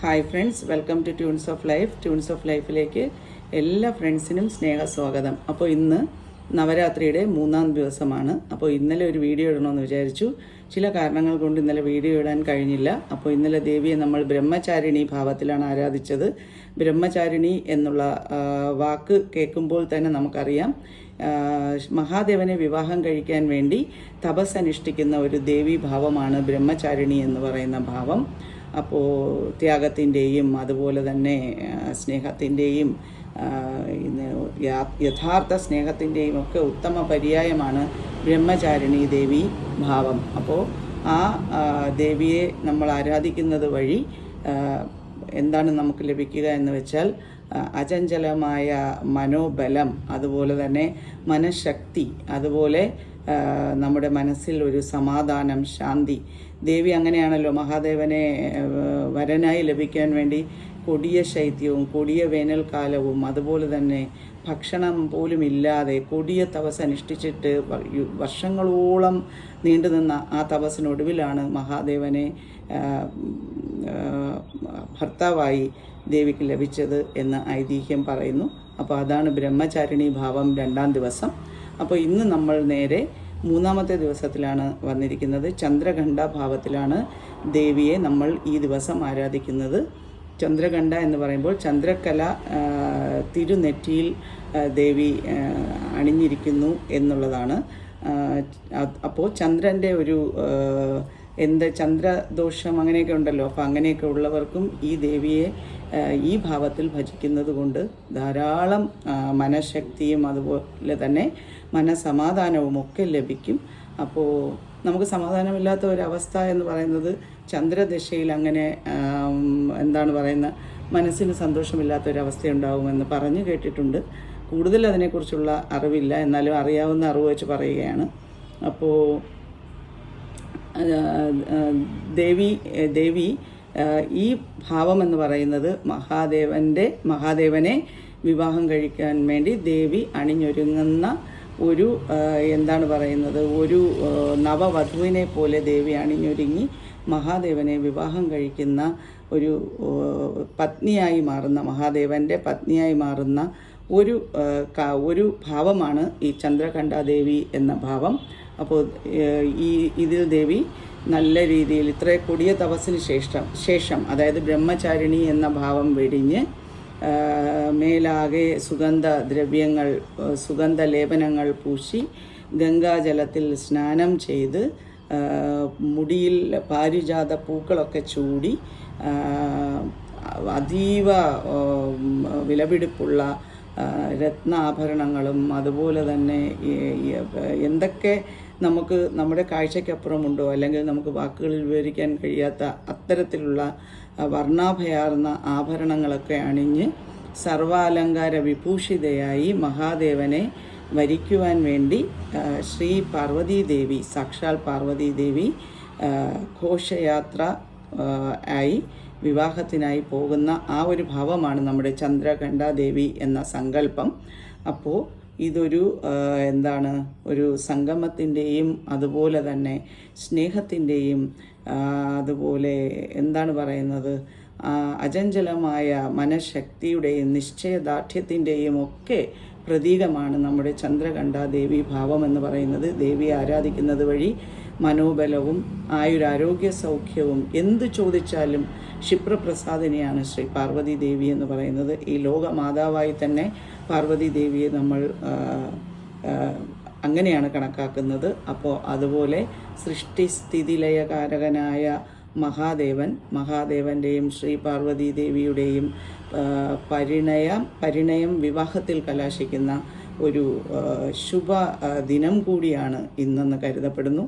Hi friends, welcome to tunes of life. Tunes of ലൈഫിലേക്ക് എല്ലാ ഫ്രണ്ട്സിനും സ്നേഹസ്വാഗതം. അപ്പോൾ ഇന്ന് നവരാത്രിയുടെ 3-ാം ദിവസമാണ്. അപ്പോൾ ഇന്നലെ ഒരു വീഡിയോ ഇടണമെന്ന് വിചാരിച്ചു. ചില കാരണങ്ങൾ കൊണ്ട് ഇന്നലെ വീഡിയോ ഇടാൻ കഴിഞ്ഞില്ല. അപ്പോൾ ഇന്നലെ ദേവിയെ നമ്മൾ ബ്രഹ്മചാരിണി ഭാവത്തിലാണ് ആരാധിച്ചത്. ബ്രഹ്മചാരിണി എന്നുള്ള വാക്ക് കേൾക്കുമ്പോൾ തന്നെ നമുക്കറിയാം മഹാദേവനെ വിവാഹം കഴിക്കാൻ വേണ്ടി തപസ് അനുഷ്ഠിക്കുന്ന ഒരു ദേവീ ഭാവമാണ് ബ്രഹ്മചാരിണി എന്ന് പറയുന്ന ഭാവം. അപ്പോൾ ത്യാഗത്തിൻ്റെയും അതുപോലെ തന്നെ സ്നേഹത്തിൻ്റെയും യഥാർത്ഥ സ്നേഹത്തിൻ്റെയും ഒക്കെ ഉത്തമ പര്യായമാണ് ബ്രഹ്മചാരിണി ദേവി ഭാവം. അപ്പോൾ ആ ദേവിയെ നമ്മൾ ആരാധിക്കുന്നത് വഴി എന്താണ് നമുക്ക് ലഭിക്കുക എന്ന് വെച്ചാൽ അചഞ്ചലമായ മനോബലം, അതുപോലെ തന്നെ മനഃശക്തി, അതുപോലെ നമ്മുടെ മനസ്സിൽ ഒരു സമാധാനം, ശാന്തി. ദേവി അങ്ങനെയാണല്ലോ മഹാദേവനെ വരനായി ലഭിക്കാൻ വേണ്ടി കൊടിയ ശൈത്യവും കൊടിയ വേനൽക്കാലവും അതുപോലെ തന്നെ ഭക്ഷണം പോലും ഇല്ലാതെ കൊടിയ തപസ് അനുഷ്ഠിച്ചിട്ട് വർഷങ്ങളോളം നീണ്ടുനിന്ന ആ തപസ്സിനൊടുവിലാണ് മഹാദേവനെ ഭർത്താവായി ദേവിക്ക് ലഭിച്ചത് എന്ന് ഐതിഹ്യം പറയുന്നു. അപ്പോൾ അതാണ് ബ്രഹ്മചാരിണി ഭാവം 2-ാം ദിവസം. അപ്പോൾ ഇന്ന് നമ്മൾ നേരെ 3-ാമത്തെ ദിവസത്തിലാണ് വന്നിരിക്കുന്നത്. ചന്ദ്രഘണ്ഠ ഭാവത്തിലാണ് ദേവിയെ നമ്മൾ ഈ ദിവസം ആരാധിക്കുന്നത്. ചന്ദ്രഘണ്ഠ എന്ന് പറയുമ്പോൾ ചന്ദ്രക്കല തിരുനെറ്റിയിൽ ദേവി അണിഞ്ഞിരിക്കുന്നു എന്നുള്ളതാണ്. അപ്പോൾ ചന്ദ്രൻ്റെ ഒരു ചന്ദ്രദോഷം അങ്ങനെയൊക്കെ ഉണ്ടല്ലോ. അപ്പോൾ അങ്ങനെയൊക്കെ ഉള്ളവർക്കും ഈ ദേവിയെ ഈ ഭാവത്തിൽ ഭജിക്കുന്നത് കൊണ്ട് ധാരാളം മനഃശക്തിയും അതുപോലെ തന്നെ മനസമാധാനവും ഒക്കെ ലഭിക്കും. അപ്പോൾ നമുക്ക് സമാധാനമില്ലാത്ത ഒരവസ്ഥ എന്ന് പറയുന്നത് ചന്ദ്രദശയിൽ അങ്ങനെ മനസ്സിന് സന്തോഷമില്ലാത്തൊരവസ്ഥയുണ്ടാവുമെന്ന് പറഞ്ഞു കേട്ടിട്ടുണ്ട്. കൂടുതൽ അതിനെക്കുറിച്ചുള്ള അറിവില്ല, എന്നാലും അറിയാവുന്ന അറിവ് വെച്ച് പറയുകയാണ്. അപ്പോൾ ദേവി ഈ ഭാവം എന്ന് പറയുന്നത് മഹാദേവനെ വിവാഹം കഴിക്കാൻ വേണ്ടി ദേവി അണിഞ്ഞൊരുങ്ങുന്ന ഒരു ഒരു നവവധുവിനെ പോലെ ദേവി അണിഞ്ഞൊരുങ്ങി മഹാദേവനെ വിവാഹം കഴിക്കുന്ന ഒരു പത്നിയായി മാറുന്ന, മഹാദേവൻ്റെ പത്നിയായി മാറുന്ന ഒരു ഭാവമാണ് ഈ ചന്ദ്രഘണ്ഠാദേവി എന്ന ഭാവം. അപ്പോൾ ഇതിൽ ദേവി നല്ല രീതിയിൽ ഇത്ര കൊടിയ തപസ്സിന് ശേഷം അതായത് ബ്രഹ്മചാരിണി എന്ന ഭാവം വെടിഞ്ഞ് മേലാകെ സുഗന്ധലേപനങ്ങൾ പൂശി ഗംഗാജലത്തിൽ സ്നാനം ചെയ്ത് മുടിയിൽ പാരിജാത പൂക്കളൊക്കെ ചൂടി അതീവ വിലപിടിപ്പുള്ള രത്നാഭരണങ്ങളും അതുപോലെ തന്നെ എന്തൊക്കെ നമുക്ക് നമ്മുടെ കാഴ്ചയ്ക്കപ്പുറമുണ്ടോ അല്ലെങ്കിൽ നമുക്ക് വാക്കുകളിൽ വിവരിക്കാൻ കഴിയാത്ത അത്തരത്തിലുള്ള വർണ്ണാഭയാർന്ന ആഭരണങ്ങളൊക്കെ അണിഞ്ഞ് സർവാലങ്കാര വിഭൂഷിതയായി മഹാദേവനെ വരിക്കുവാൻ വേണ്ടി ശ്രീ പാർവതീദേവി, സാക്ഷാൽ പാർവതീദേവി ഘോഷയാത്ര ആയി വിവാഹത്തിനായി പോകുന്ന ആ ഒരു ഭാവമാണ് നമ്മുടെ ചന്ദ്രഘണ്ഠാദേവി എന്ന സങ്കല്പം. അപ്പോൾ ഇതൊരു ഒരു സംഗമത്തിൻ്റെയും അതുപോലെ തന്നെ സ്നേഹത്തിൻ്റെയും അതുപോലെ അചഞ്ചലമായ മനഃശക്തിയുടെയും നിശ്ചയദാർഢ്യത്തിൻ്റെയും ഒക്കെ പ്രതീകമാണ് നമ്മുടെ ചന്ദ്രഘണ്ഠാദേവി ഭാവം എന്ന് പറയുന്നത്. ദേവിയെ ആരാധിക്കുന്നത് വഴി മനോബലവും ആയുരാരോഗ്യ സൗഖ്യവും എന്തു ചോദിച്ചാലും ക്ഷിപ്രപ്രസാദിനിയാണ് ശ്രീ പാർവതി ദേവി എന്ന് പറയുന്നത്. ഈ ലോകമാതാവായി തന്നെ പാർവതി ദേവിയെ നമ്മൾ അങ്ങനെയാണ് കണക്കാക്കുന്നത്. അപ്പോൾ അതുപോലെ സൃഷ്ടിസ്ഥിതിലയകാരകനായ മഹാദേവൻ്റെയും ശ്രീ പാർവതി ദേവിയുടെയും പരിണയം വിവാഹത്തിൽ കലാശിക്കുന്ന ഒരു ശുഭ ദിനം കൂടിയാണ് ഇന്നെന്ന് കരുതപ്പെടുന്നു.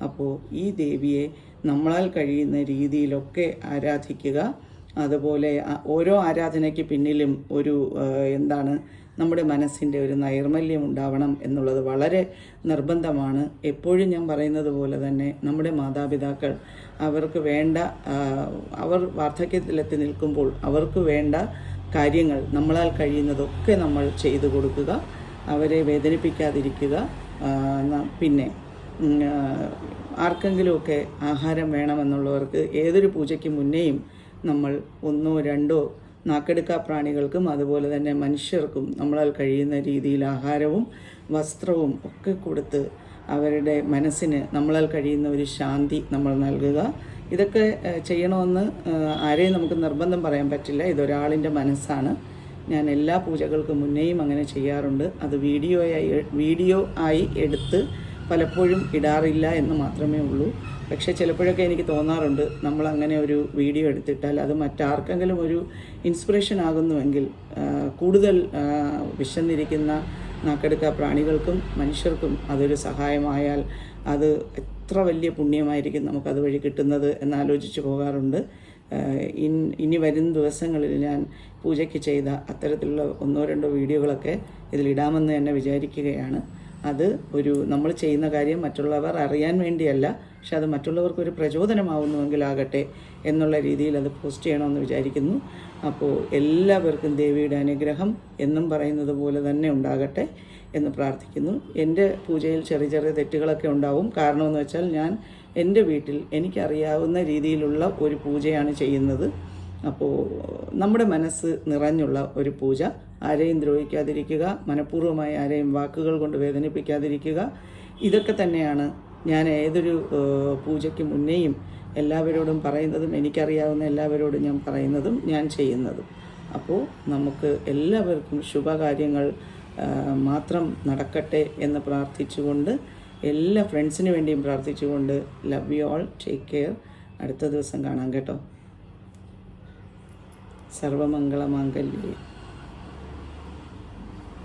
അപ്പോൾ ഈ ദേവിയെ നമ്മളാൽ കഴിയുന്ന രീതിയിലൊക്കെ ആരാധിക്കുക. അതുപോലെ ഓരോ ആരാധനയ്ക്ക് പിന്നിലും ഒരു നമ്മുടെ മനസ്സിൻ്റെ ഒരു നൈർമല്യം ഉണ്ടാവണം എന്നുള്ളത് വളരെ നിർബന്ധമാണ്. എപ്പോഴും ഞാൻ പറയുന്നത് പോലെ തന്നെ നമ്മുടെ മാതാപിതാക്കൾ അവർക്ക് വേണ്ട അവർ വാർദ്ധക്യത്തിലെത്തി നിൽക്കുമ്പോൾ അവർക്ക് വേണ്ട കാര്യങ്ങൾ നമ്മളാൽ കഴിയുന്നതൊക്കെ നമ്മൾ ചെയ്തു കൊടുക്കുക, അവരെ വേദനിപ്പിക്കാതിരിക്കുക. പിന്നെ ആർക്കെങ്കിലുമൊക്കെ ആഹാരം വേണമെന്നുള്ളവർക്ക് ഏതൊരു പൂജയ്ക്ക് മുന്നേയും നമ്മൾ 1 2 നാക്കെടുക്കാ പ്രാണികൾക്കും അതുപോലെ തന്നെ മനുഷ്യർക്കും നമ്മളാൽ കഴിയുന്ന രീതിയിൽ ആഹാരവും വസ്ത്രവും ഒക്കെ കൊടുത്ത് അവരുടെ മനസ്സിന് നമ്മളാൽ കഴിയുന്ന ഒരു ശാന്തി നമ്മൾ നൽകുക. ഇതൊക്കെ ചെയ്യണമെന്ന് ആരെയും നമുക്ക് നിർബന്ധം പറയാൻ പറ്റില്ല. ഇതൊരാളിൻ്റെ മനസ്സാണ്. ഞാൻ എല്ലാ പൂജകൾക്ക് മുന്നേയും അങ്ങനെ ചെയ്യാറുണ്ട്. അത് വീഡിയോ ആയി എടുത്ത് പലപ്പോഴും ഇടാറില്ല എന്ന് മാത്രമേ ഉള്ളൂ. പക്ഷേ ചിലപ്പോഴൊക്കെ എനിക്ക് തോന്നാറുണ്ട്, നമ്മളങ്ങനെ ഒരു വീഡിയോ എടുത്തിട്ടാൽ അത് മറ്റാർക്കെങ്കിലും ഒരു ഇൻസ്പിറേഷൻ ആകുന്നുവെങ്കിൽ കൂടുതൽ വിശന്നിരിക്കുന്ന നാക്കെടുക്ക പ്രാണികൾക്കും മനുഷ്യർക്കും അതൊരു സഹായമായാൽ അത് എത്ര വലിയ പുണ്യമായിരിക്കും നമുക്കത് വഴി കിട്ടുന്നത് എന്നാലോചിച്ച് പോകാറുണ്ട്. ഇനി വരും ദിവസങ്ങളിൽ ഞാൻ പൂജയ്ക്ക് ചെയ്ത അത്തരത്തിലുള്ള 1 2 വീഡിയോകളൊക്കെ ഇതിലിടാമെന്ന് തന്നെ വിചാരിക്കുകയാണ്. അത് നമ്മൾ ചെയ്യുന്ന കാര്യം മറ്റുള്ളവർ അറിയാൻ വേണ്ടിയല്ല, പക്ഷെ അത് മറ്റുള്ളവർക്കൊരു പ്രചോദനമാവുന്നുവെങ്കിലാകട്ടെ എന്നുള്ള രീതിയിൽ അത് പോസ്റ്റ് ചെയ്യണമെന്ന് വിചാരിക്കുന്നു. അപ്പോൾ എല്ലാവർക്കും ദേവിയുടെ അനുഗ്രഹം എന്നും പറയുന്നത് പോലെ തന്നെ ഉണ്ടാകട്ടെ എന്ന് പ്രാർത്ഥിക്കുന്നു. എൻ്റെ പൂജയിൽ ചെറിയ ചെറിയ തെറ്റുകളൊക്കെ ഉണ്ടാവും. കാരണമെന്ന് വെച്ചാൽ ഞാൻ എൻ്റെ വീട്ടിൽ എനിക്കറിയാവുന്ന രീതിയിലുള്ള ഒരു പൂജയാണ് ചെയ്യുന്നത്. അപ്പോൾ നമ്മുടെ മനസ്സ് നിറഞ്ഞുള്ള ഒരു പൂജ, ആരെയും ദ്രോഹിക്കാതിരിക്കുക, മനഃപൂർവ്വമായി ആരെയും വാക്കുകൾ കൊണ്ട് വേദനിപ്പിക്കാതിരിക്കുക, ഇതൊക്കെ തന്നെയാണ് ഞാൻ ഏതൊരു പൂജയ്ക്ക് മുന്നേയും എല്ലാവരോടും പറയുന്നതും എനിക്കറിയാവുന്ന എല്ലാവരോടും ഞാൻ പറയുന്നതും ഞാൻ ചെയ്യുന്നതും. അപ്പോൾ നമുക്ക് എല്ലാവർക്കും ശുഭകാര്യങ്ങൾ മാത്രം നടക്കട്ടെ എന്ന് പ്രാർത്ഥിച്ചുകൊണ്ട്, എല്ലാ ഫ്രണ്ട്സിന് വേണ്ടിയും പ്രാർത്ഥിച്ചുകൊണ്ട്, love you all, take care. അടുത്ത ദിവസം കാണാം കേട്ടോ. സർവമംഗളമാംഗല്യേ